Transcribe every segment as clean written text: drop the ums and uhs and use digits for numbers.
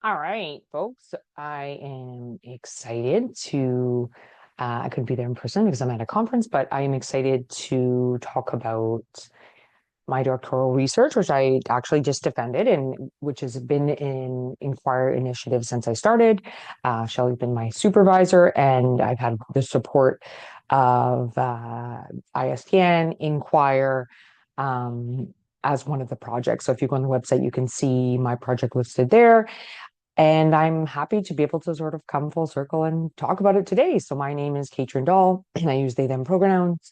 All right, folks. I am excited to. I couldn't be there in person because I'm at a conference, but I am excited to talk about my doctoral research, which I actually just defended and which has been in Inquire initiative since I started. Shelley's been my supervisor, and I've had the support of ISTN, Inquire, as one of the projects. So if you go on the website, you can see my project listed there. And I'm happy to be able to sort of come full circle and talk about it today. So my name is Katrin Dahl, and I use they, them pronouns.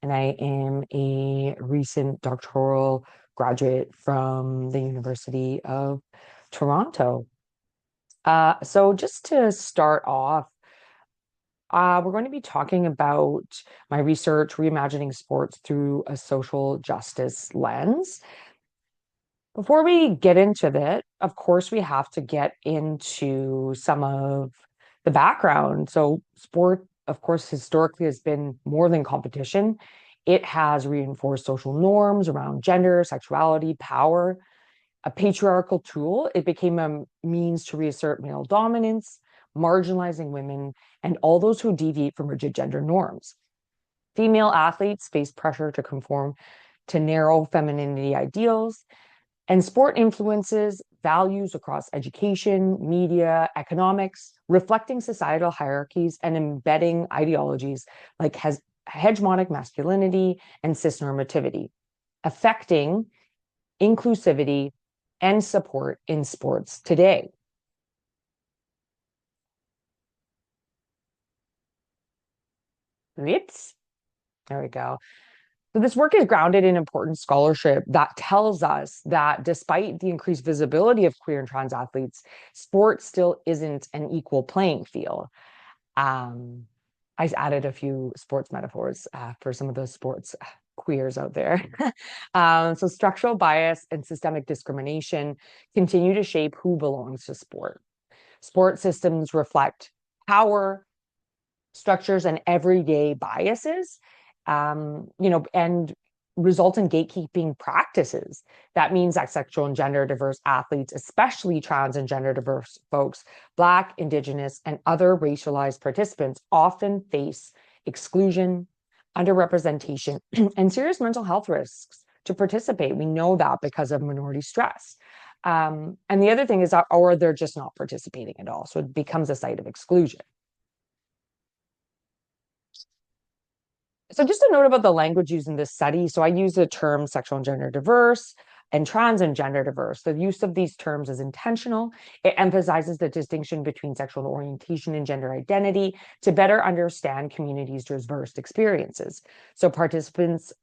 And I am a recent doctoral graduate from the University of Toronto. So just to start off, we're going to be talking about my research, reimagining sports through a social justice lens. Before we get into that, of course, we have to get into some of the background. So, sport, of course, historically has been more than competition. It has reinforced social norms around gender, sexuality, power. A patriarchal tool, it became a means to reassert male dominance, marginalizing women, and all those who deviate from rigid gender norms. Female athletes face pressure to conform to narrow femininity ideals, and sport influences values across education, media, economics, reflecting societal hierarchies and embedding ideologies like hegemonic masculinity and cisnormativity, affecting inclusivity and support in sports today. It's, there we go. So this work is grounded in important scholarship that tells us that despite the increased visibility of queer and trans athletes, sport still isn't an equal playing field. Um, I added a few sports metaphors for some of those sports queers out there. So structural bias and systemic discrimination continue to shape who belongs to sport. Sport systems reflect power, structures, and everyday biases, and result in gatekeeping practices. That means that sexual and gender diverse athletes, especially trans and gender diverse folks, Black, Indigenous, and other racialized participants, often face exclusion, underrepresentation, and serious mental health risks to participate. We know that because of minority stress. And the other thing is that, or they're just not participating at all. So it becomes a site of exclusion. So just a note about the language used in this study. So I use the term sexual and gender diverse and trans and gender diverse. The use of these terms is intentional. It emphasizes the distinction between sexual orientation and gender identity to better understand communities' diverse experiences. So participants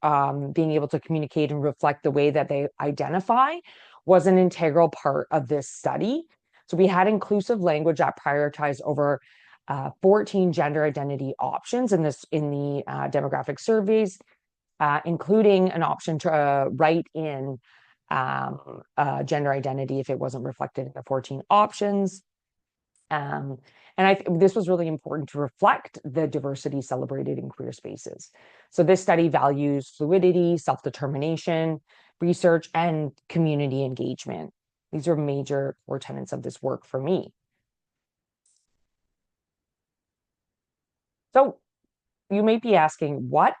being able to communicate and reflect the way that they identify was an integral part of this study. So we had inclusive language that prioritized over 14 gender identity options in the demographic surveys, including an option to write in gender identity if it wasn't reflected in the 14 options. Um, and this was really important to reflect the diversity celebrated in queer spaces. So this study values fluidity, self-determination, research, and community engagement. These are major core tenets of this work for me. So you may be asking, what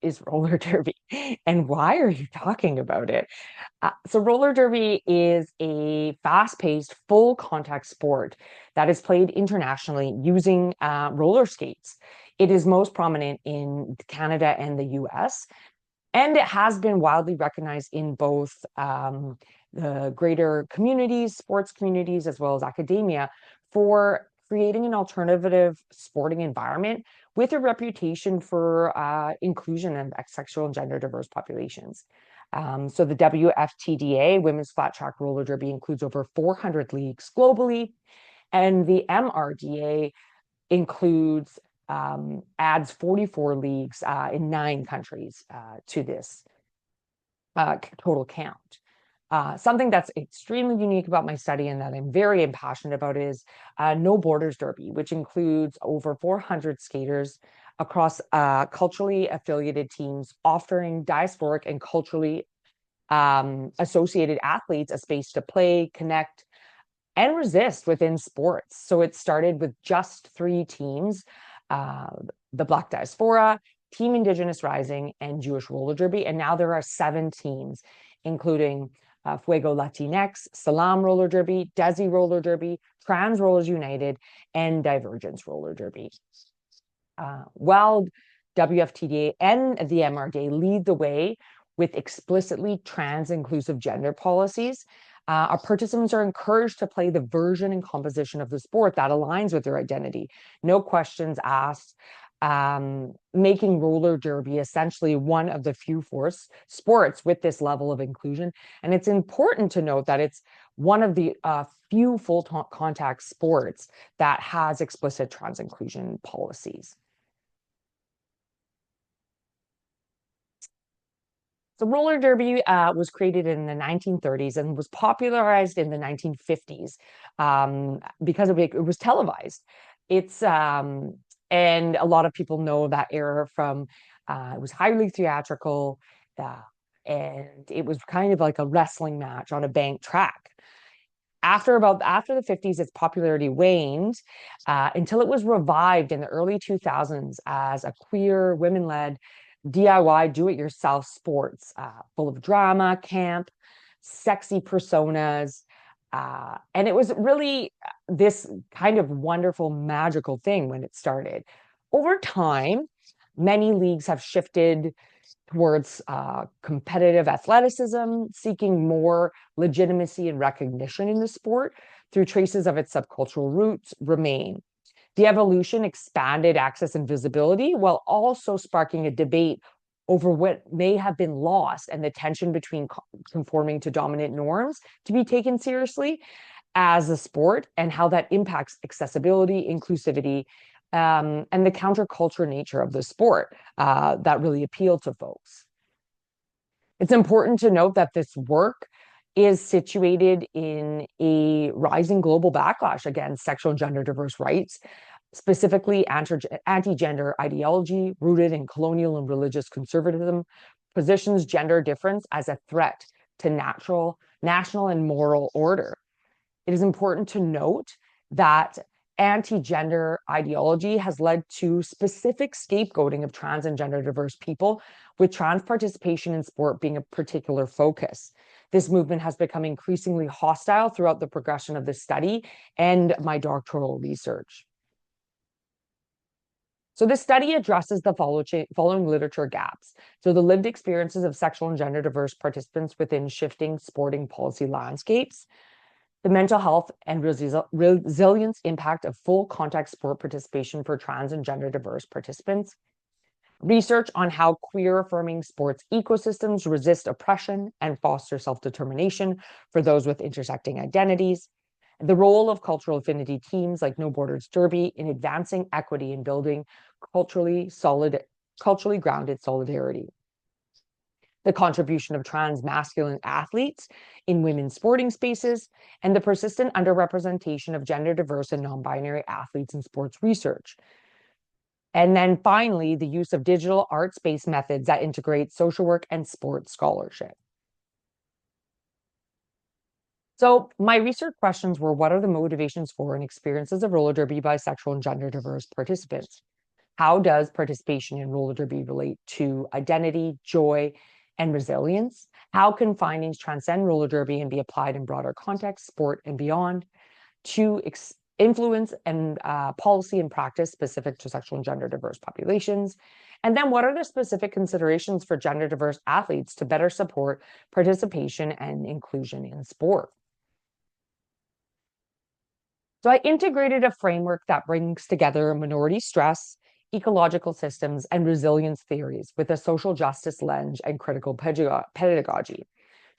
is roller derby and why are you talking about it? So roller derby is a fast-paced, full contact sport that is played internationally using roller skates. It is most prominent in Canada and the US, and it has been widely recognized in both the greater communities, sports communities, as well as academia for creating an alternative sporting environment with a reputation for inclusion of sexual and gender diverse populations. So the WFTDA, Women's Flat Track Roller Derby, includes over 400 leagues globally, and the MRDA includes adds 44 leagues in 9 countries to this total count. Something that's extremely unique about my study and that I'm very passionate about is No Borders Derby, which includes over 400 skaters across culturally affiliated teams, offering diasporic and culturally associated athletes a space to play, connect, and resist within sports. So it started with just 3 teams, uh, the Black Diaspora, Team Indigenous Rising, and Jewish Roller Derby. And now there are 7 teams, including Fuego Latinx, Salam Roller Derby, Desi Roller Derby, Trans Rollers United, and Divergence Roller Derby. While WFTDA and the MRDA lead the way with explicitly trans-inclusive gender policies, our participants are encouraged to play the version and composition of the sport that aligns with their identity. No questions asked, making roller derby essentially one of the few sports with this level of inclusion. And it's important to note that it's one of the few full contact sports that has explicit trans inclusion policies. So roller derby was created in the 1930s and was popularized in the 1950s because it was televised. And a lot of people know that era from it was highly theatrical, and it was kind of like a wrestling match on a banked track. After the 50s, its popularity waned until it was revived in the early 2000s as a queer, women-led DIY do-it-yourself sports, full of drama, camp, sexy personas. And it was really this kind of wonderful, magical thing when it started. Over time, many leagues have shifted towards competitive athleticism, seeking more legitimacy and recognition in the sport through traces of its subcultural roots remain. The evolution expanded access and visibility while also sparking a debate over what may have been lost and the tension between conforming to dominant norms to be taken seriously as a sport and how that impacts accessibility, inclusivity, and the counterculture nature of the sport that really appeal to folks. It's important to note that this work is situated in a rising global backlash against sexual and gender diverse rights, specifically anti-gender ideology rooted in colonial and religious conservatism, positions gender difference as a threat to national and moral order. It is important to note that anti-gender ideology has led to specific scapegoating of trans and gender diverse people, with trans participation in sport being a particular focus. This movement has become increasingly hostile throughout the progression of this study and my doctoral research. So this study addresses the following literature gaps. So the lived experiences of sexual and gender diverse participants within shifting sporting policy landscapes, the mental health and resilience impact of full contact sport participation for trans and gender diverse participants, research on how queer affirming sports ecosystems resist oppression and foster self-determination for those with intersecting identities, the role of cultural affinity teams like No Borders Derby in advancing equity and building culturally grounded solidarity, the contribution of trans masculine athletes in women's sporting spaces, and the persistent underrepresentation of gender diverse and non-binary athletes in sports research. And then finally, the use of digital arts-based methods that integrate social work and sports scholarship. So my research questions were, what are the motivations for and experiences of roller derby by sexual and gender diverse participants? How does participation in roller derby relate to identity, joy, and resilience? How can findings transcend roller derby and be applied in broader contexts, sport and beyond, to influence and policy and practice specific to sexual and gender diverse populations? And then what are the specific considerations for gender diverse athletes to better support participation and inclusion in sport? So I integrated a framework that brings together minority stress, ecological systems, and resilience theories with a social justice lens and critical pedagogy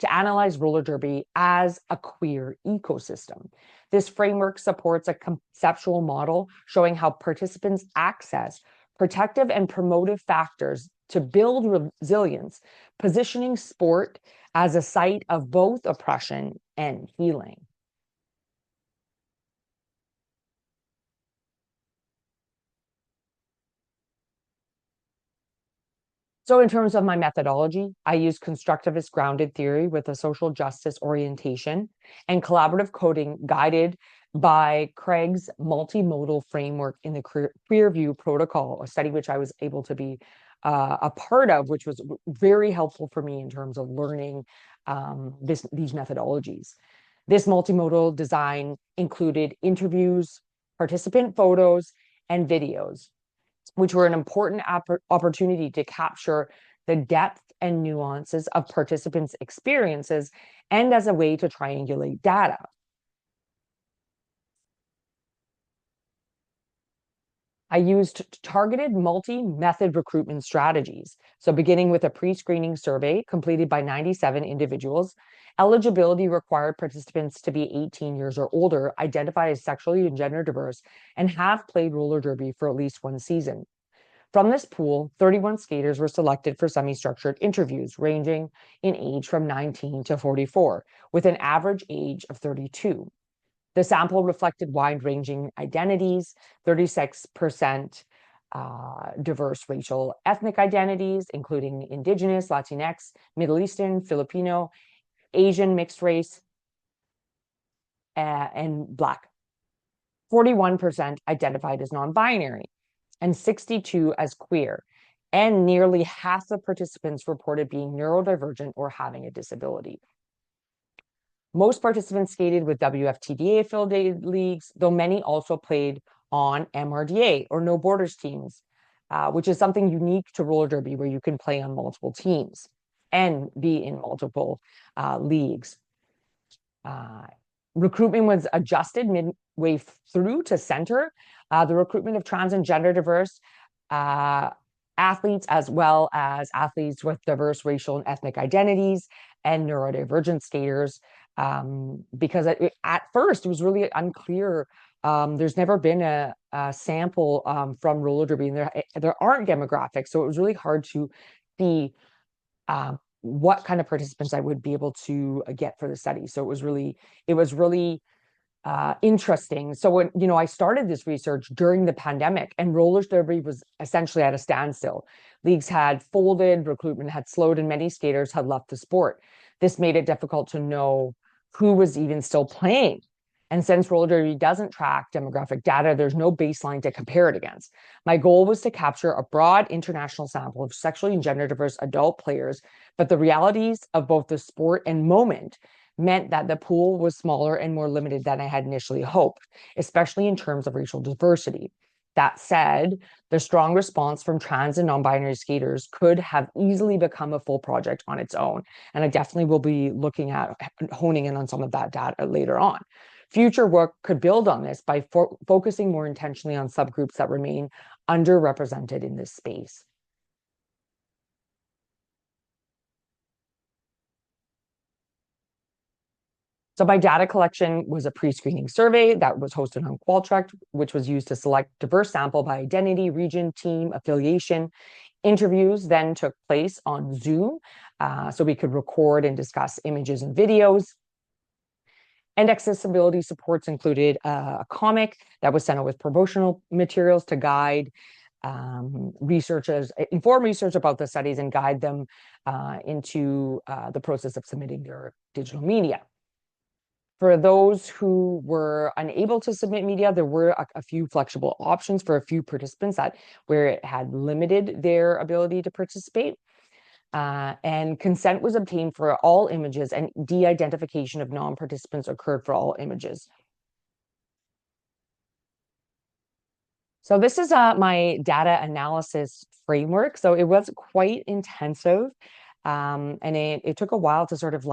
to analyze roller derby as a queer ecosystem. This framework supports a conceptual model showing how participants access protective and promotive factors to build resilience, positioning sport as a site of both oppression and healing. So in terms of my methodology, I use constructivist grounded theory with a social justice orientation and collaborative coding guided by Craig's multimodal framework in the Career View protocol, a study which I was able to be a part of, which was very helpful for me in terms of learning these methodologies. This multimodal design included interviews, participant photos, and videos, which were an important opportunity to capture the depth and nuances of participants' experiences and as a way to triangulate data. I used targeted multi-method recruitment strategies. So beginning with a pre-screening survey completed by 97 individuals, eligibility required participants to be 18 years or older, identify as sexually and gender diverse, and have played roller derby for at least one season. From this pool, 31 skaters were selected for semi-structured interviews ranging in age from 19 to 44, with an average age of 32. The sample reflected wide-ranging identities, 36% diverse racial ethnic identities, including Indigenous, Latinx, Middle Eastern, Filipino, Asian, mixed race, and Black. 41% identified as non-binary, and 62% as queer. And nearly half the participants reported being neurodivergent or having a disability. Most participants skated with WFTDA affiliated leagues, though many also played on MRDA or No Borders teams, which is something unique to roller derby where you can play on multiple teams and be in multiple leagues. Recruitment was adjusted midway through to center the recruitment of trans and gender diverse athletes, as well as athletes with diverse racial and ethnic identities and neurodivergent skaters, because at first it was really unclear. There's never been a sample from roller derby, and there aren't demographics, so it was really hard to see what kind of participants I would be able to get for the study. So it was really interesting. So when I started this research during the pandemic, and roller derby was essentially at a standstill. Leagues had folded, recruitment had slowed, and many skaters had left the sport. This made it difficult to know who was even still playing. And since roller derby doesn't track demographic data, there's no baseline to compare it against. My goal was to capture a broad international sample of sexually and gender diverse adult players, but the realities of both the sport and moment meant that the pool was smaller and more limited than I had initially hoped, especially in terms of racial diversity. That said, the strong response from trans and non-binary skaters could have easily become a full project on its own. And I definitely will be looking at honing in on some of that data later on. Future work could build on this by focusing more intentionally on subgroups that remain underrepresented in this space. So my data collection was a pre-screening survey that was hosted on Qualtrics, which was used to select diverse sample by identity, region, team, affiliation. Interviews then took place on Zoom, so we could record and discuss images and videos. And accessibility supports included a comic that was sent out with promotional materials to guide researchers, inform research about the studies and guide them into the process of submitting their digital media. For those who were unable to submit media, there were a few flexible options for a few participants where it had limited their ability to participate. And consent was obtained for all images, and de-identification of non-participants occurred for all images. So this is my data analysis framework. So it was quite intensive. And it took a while to sort of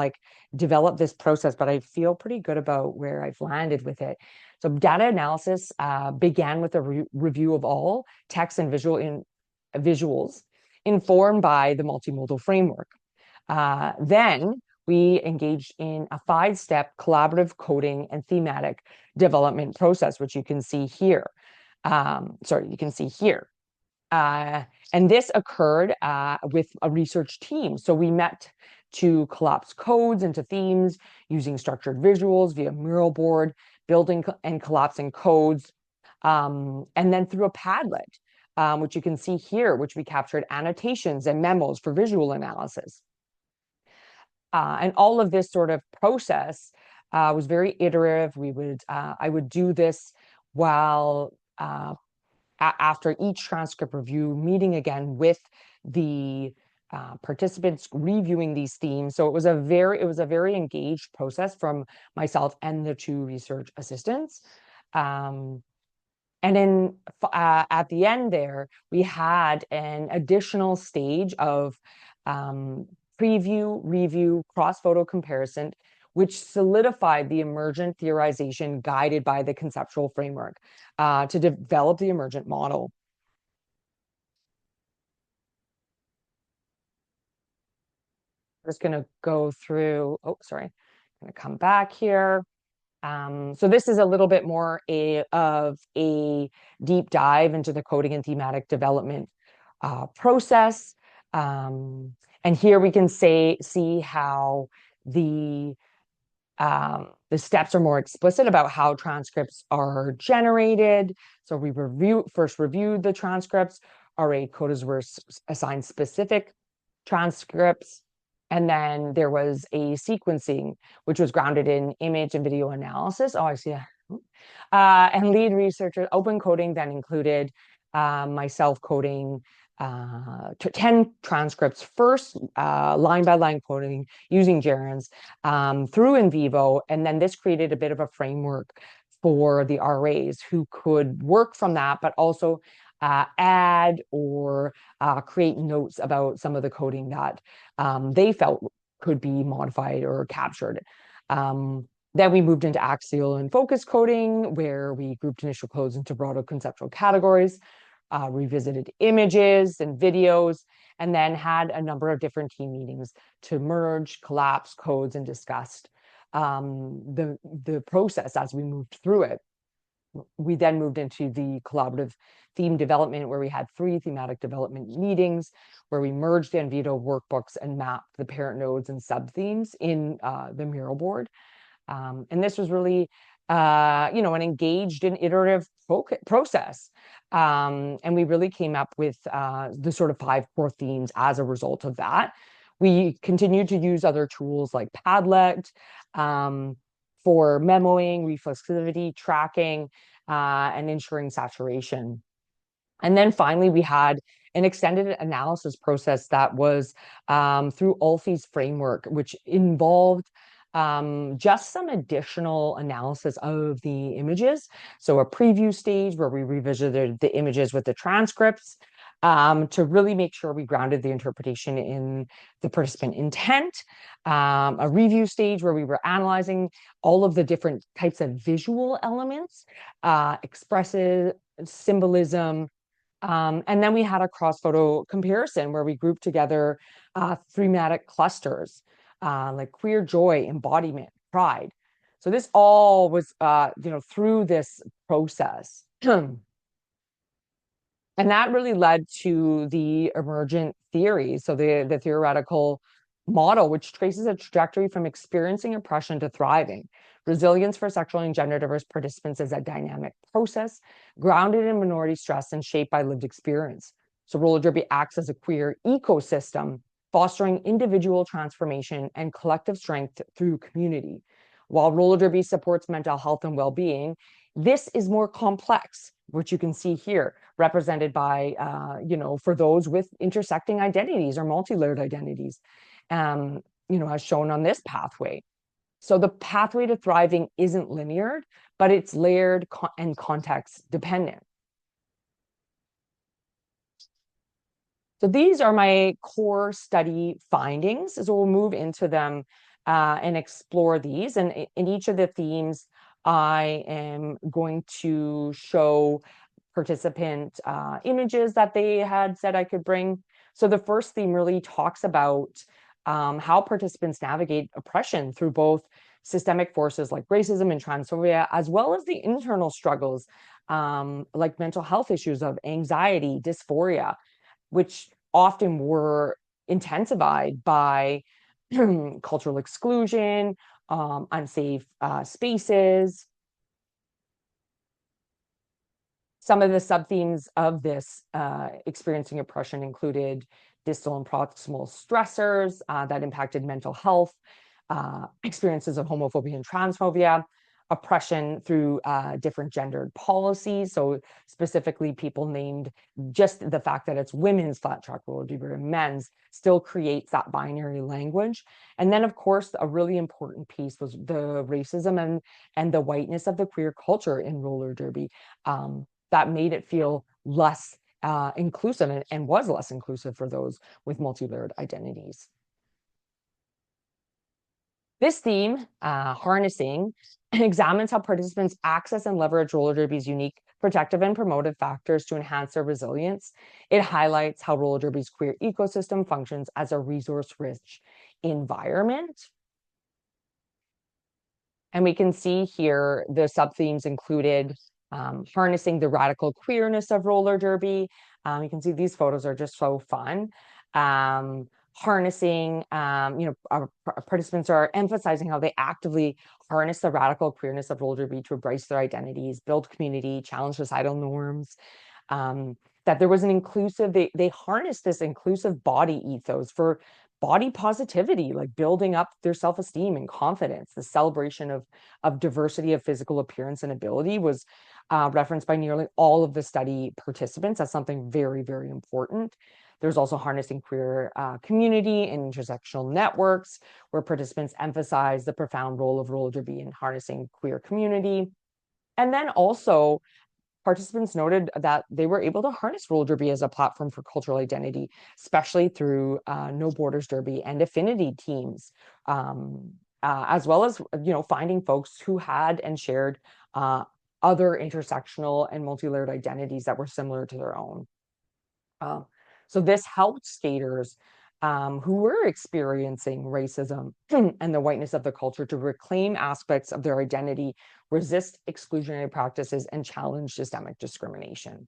develop this process, but I feel pretty good about where I've landed with it. So data analysis began with a review of all text and visuals informed by the multimodal framework. Then we engaged in a 5-step collaborative coding and thematic development process, which you can see here. And this occurred with a research team. So we met to collapse codes into themes using structured visuals via mural board, building and collapsing codes, and then through a Padlet. which you can see here, which we captured annotations and memos for visual analysis. And all of this sort of process was very iterative. I would do this while after each transcript review, meeting again with the participants, reviewing these themes. So it was a very engaged process from myself and the two research assistants. And then at the end there, we had an additional stage of preview, review, cross-photo comparison, which solidified the emergent theorization guided by the conceptual framework to develop the emergent model. I'm just going to go through, oh, sorry, I'm going to come back here. So this is a little bit more of a deep dive into the coding and thematic development process. And here we can see how the steps are more explicit about how transcripts are generated. So we first reviewed the transcripts. RA coders were assigned specific transcripts. And then there was a sequencing, which was grounded in image and video analysis. Oh, I see. And lead researcher, open coding then included myself coding 10 transcripts first, line by line coding using gerunds through in vivo. And then this created a bit of a framework for the RAs who could work from that, but also add or create notes about some of the coding that they felt could be modified or captured. Then we moved into axial and focus coding, where we grouped initial codes into broader conceptual categories, revisited images and videos, and then had a number of different team meetings to merge, collapse codes, and discussed the process as we moved through it. We then moved into the collaborative theme development, where we had 3 thematic development meetings, where we merged the Envito workbooks and mapped the parent nodes and sub-themes in the mural board. And this was really, an engaged and iterative process. And we really came up with the sort of 5 core themes as a result of that. We continued to use other tools like Padlet for memoing, reflexivity, tracking, and ensuring saturation. And then finally, we had an extended analysis process that was through Ulfi's framework, which involved just some additional analysis of the images. So a preview stage where we revisited the images with the transcripts to really make sure we grounded the interpretation in the participant intent. A review stage where we were analyzing all of the different types of visual elements, expressive symbolism, and then we had a cross-photo comparison where we grouped together thematic clusters like queer joy, embodiment, pride. So this all was, through this process. And that really led to the emergent theory. So the theoretical model, which traces a trajectory from experiencing oppression to thriving. Resilience for sexually and gender diverse participants is a dynamic process grounded in minority stress and shaped by lived experience. So roller derby acts as a queer ecosystem, fostering individual transformation and collective strength through community. While roller derby supports mental health and well-being, this is more complex, which you can see here, represented by, for those with intersecting identities or multi-layered identities, as shown on this pathway. So the pathway to thriving isn't linear, but it's layered and context dependent. So these are my core study findings. So we'll move into them and explore these. And in each of the themes, I am going to show participant images that they had said I could bring. So the first theme really talks about how participants navigate oppression through both systemic forces like racism and transphobia, as well as the internal struggles like mental health issues of anxiety, dysphoria, which often were intensified by cultural exclusion, unsafe spaces. Some of the sub-themes of this experiencing oppression included distal and proximal stressors that impacted mental health, experiences of homophobia and transphobia, oppression through different gendered policies. So specifically, people named just the fact that it's women's flat track roller derby and men's still creates that binary language. And then, of course, a really important piece was the racism and the whiteness of the queer culture in roller derby that made it feel less inclusive and was less inclusive for those with multi-layered identities. This theme, harnessing, examines how participants access and leverage roller derby's unique protective and promotive factors to enhance their resilience. It highlights how roller derby's queer ecosystem functions as a resource-rich environment. And we can see here the sub-themes included harnessing the radical queerness of roller derby. You can see these photos are just so fun. Harnessing, participants are emphasizing how they actively harness the radical queerness of roller derby to embrace their identities, build community, challenge societal norms. That there was an inclusive, they harnessed this inclusive body ethos for body positivity, like building up their self-esteem and confidence. The celebration of diversity of physical appearance and ability was referenced by nearly all of the study participants as something very, very important. There's also harnessing queer community and intersectional networks, where participants emphasize the profound role of roller derby in harnessing queer community. And then also, participants noted that they were able to harness roller derby as a platform for cultural identity, especially through No Borders Derby and affinity teams, as well as finding folks who had and shared other intersectional and multi-layered identities that were similar to their own. So this helped skaters who were experiencing racism and the whiteness of the culture to reclaim aspects of their identity, resist exclusionary practices, and challenge systemic discrimination.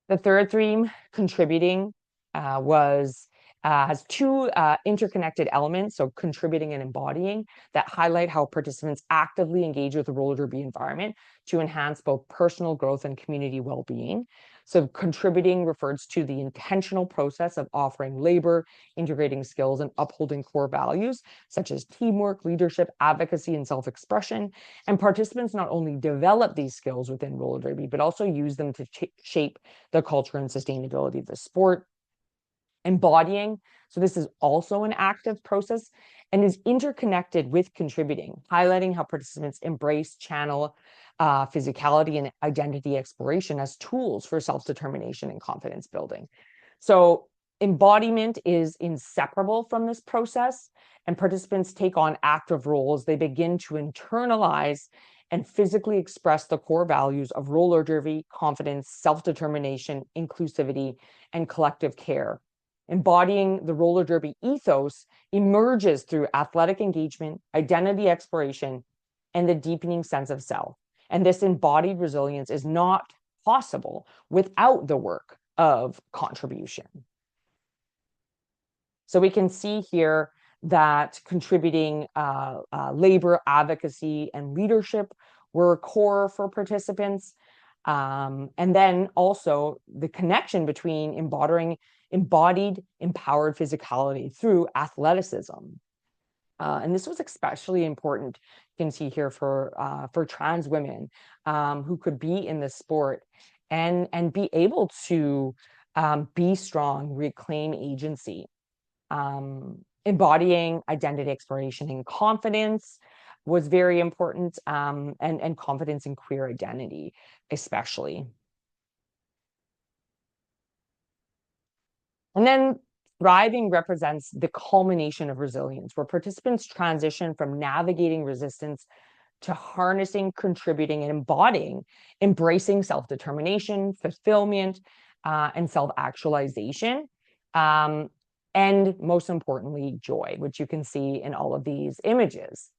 The third theme, contributing, has two interconnected elements, so contributing and embodying, that highlight how participants actively engage with the roller derby environment to enhance both personal growth and community well-being. So contributing refers to the intentional process of offering labor, integrating skills, and upholding core values such as teamwork, leadership, advocacy, and self-expression. And participants not only develop these skills within roller derby, but also use them to shape the culture and sustainability of the sport. Embodying, so this is also an active process and is interconnected with contributing, highlighting how participants embrace, channel physicality and identity exploration as tools for self-determination and confidence building. So embodiment is inseparable from this process, and participants take on active roles. They begin to internalize and physically express the core values of roller derby, confidence, self-determination, inclusivity, and collective care. Embodying the roller derby ethos emerges through athletic engagement, identity exploration, and the deepening sense of self. And this embodied resilience is not possible without the work of contribution. So we can see here that contributing labor, advocacy, and leadership were core for participants. And then also the connection between embodied, empowered physicality through athleticism. And this was especially important, you can see here, for trans women who could be in the sport and be able to be strong, reclaim agency. Embodying identity exploration and confidence was very important, and confidence in queer identity, especially. And then thriving represents the culmination of resilience, where participants transition from navigating resistance to harnessing, contributing, and embodying, embracing self-determination, fulfillment, and self-actualization. And most importantly, joy, which you can see in all of these images.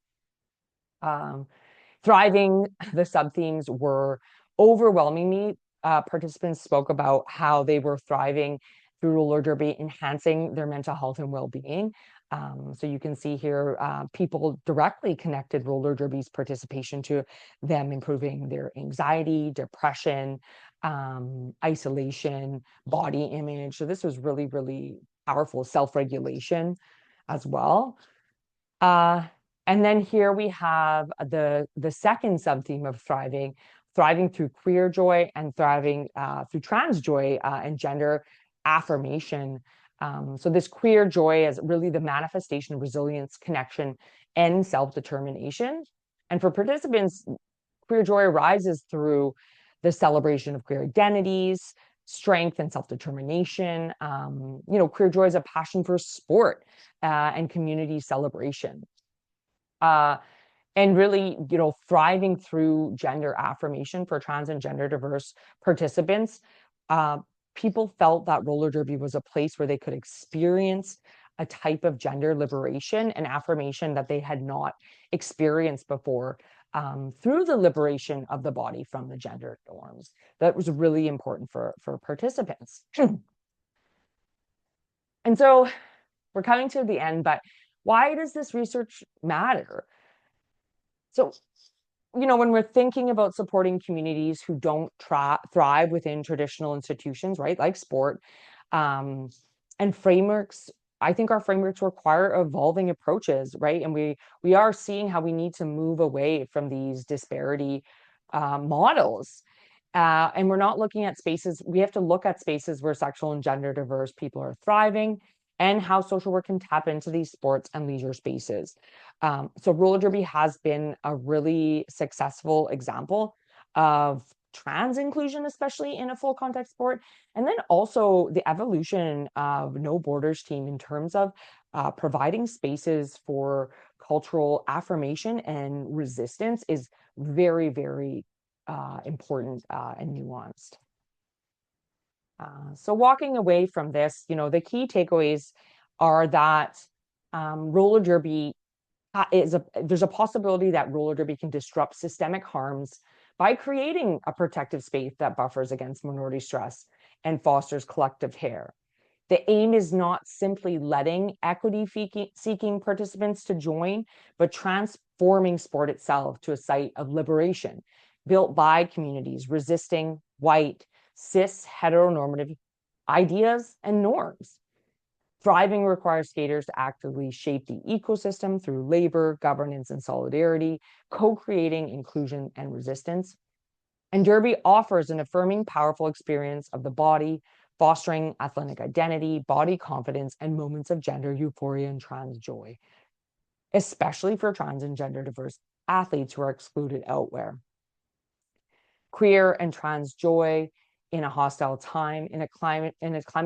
Thriving, the sub-themes were overwhelmingly, participants spoke about how they were thriving through roller derby, enhancing their mental health and well-being. So you can see here, people directly connected roller derby's participation to them improving their anxiety, depression, isolation, body image. So this was really, really powerful self-regulation as well. And then here we have the second sub-theme of thriving through queer joy and thriving through trans joy and gender affirmation. So this queer joy is really the manifestation of resilience, connection, and self-determination. And for participants, queer joy arises through the celebration of queer identities, strength, and self-determination. Queer joy is a passion for sport and community celebration. And really, thriving through gender affirmation for trans and gender diverse participants. People felt that roller derby was a place where they could experience a type of gender liberation and affirmation that they had not experienced before, through the liberation of the body from the gender norms. That was really important for participants. And so we're coming to the end, but why does this research matter? So, when we're thinking about supporting communities who don't thrive within traditional institutions, right, like sport, and frameworks, I think our frameworks require evolving approaches, right? And we are seeing how we need to move away from these disparity models. And we're not looking at spaces, we have to look at spaces where sexual and gender diverse people are thriving, and how social work can tap into these sports and leisure spaces. So roller derby has been a really successful example of trans inclusion, especially in a full contact sport. And then also the evolution of No Borders team in terms of providing spaces for cultural affirmation and resistance is very, very important and nuanced. So walking away from this, the key takeaways are that roller derby there's a possibility that roller derby can disrupt systemic harms by creating a protective space that buffers against minority stress and fosters collective care. The aim is not simply letting equity-seeking participants to join, but transforming sport itself to a site of liberation, built by communities resisting white, cis, heteronormative ideas and norms. Thriving requires skaters to actively shape the ecosystem through labor, governance, and solidarity, co-creating inclusion and resistance. And derby offers an affirming, powerful experience of the body, fostering athletic identity, body confidence, and moments of gender euphoria and trans joy, especially for trans and gender diverse athletes who are excluded elsewhere. Queer and trans joy in a hostile time, in a climate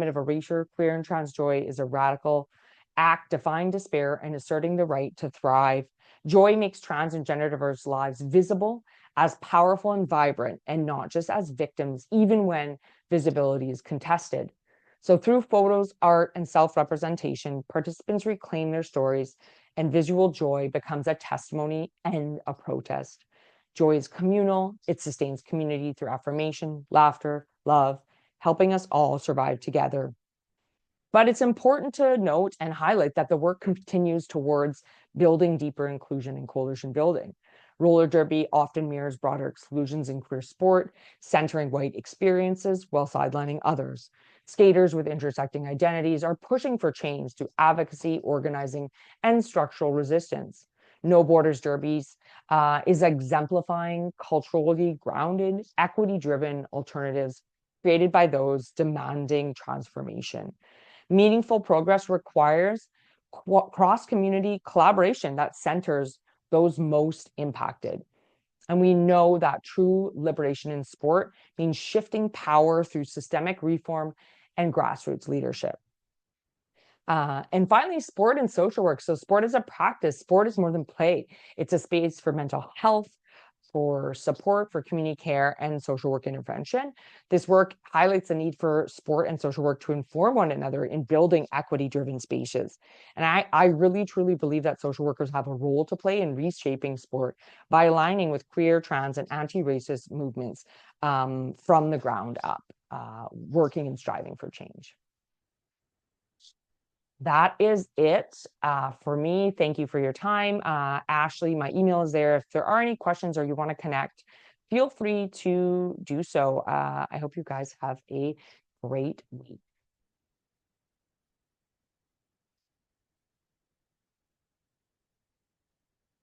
of erasure, queer and trans joy is a radical act defying despair and asserting the right to thrive. Joy makes trans and gender diverse lives visible as powerful and vibrant, and not just as victims, even when visibility is contested. So through photos, art, and self-representation, participants reclaim their stories, and visual joy becomes a testimony and a protest. Joy is communal. It sustains community through affirmation, laughter, love, helping us all survive together. But it's important to note and highlight that the work continues towards building deeper inclusion and coalition building. Roller derby often mirrors broader exclusions in queer sport, centering white experiences while sidelining others. Skaters with intersecting identities are pushing for change through advocacy, organizing, and structural resistance. No Borders Derbies is exemplifying culturally grounded, equity-driven alternatives created by those demanding transformation. Meaningful progress requires cross-community collaboration that centers those most impacted. And we know that true liberation in sport means shifting power through systemic reform and grassroots leadership. And finally, sport and social work. So sport is a practice. Sport is more than play. It's a space for mental health, for support, for community care, and social work intervention. This work highlights the need for sport and social work to inform one another in building equity-driven spaces. And I really, truly believe that social workers have a role to play in reshaping sport by aligning with queer, trans, and anti-racist movements from the ground up, working and striving for change. that is it for me. Thank you for your time. Ashley, my email is there. If there are any questions or you want to connect, feel free to do so. I hope you guys have a great week.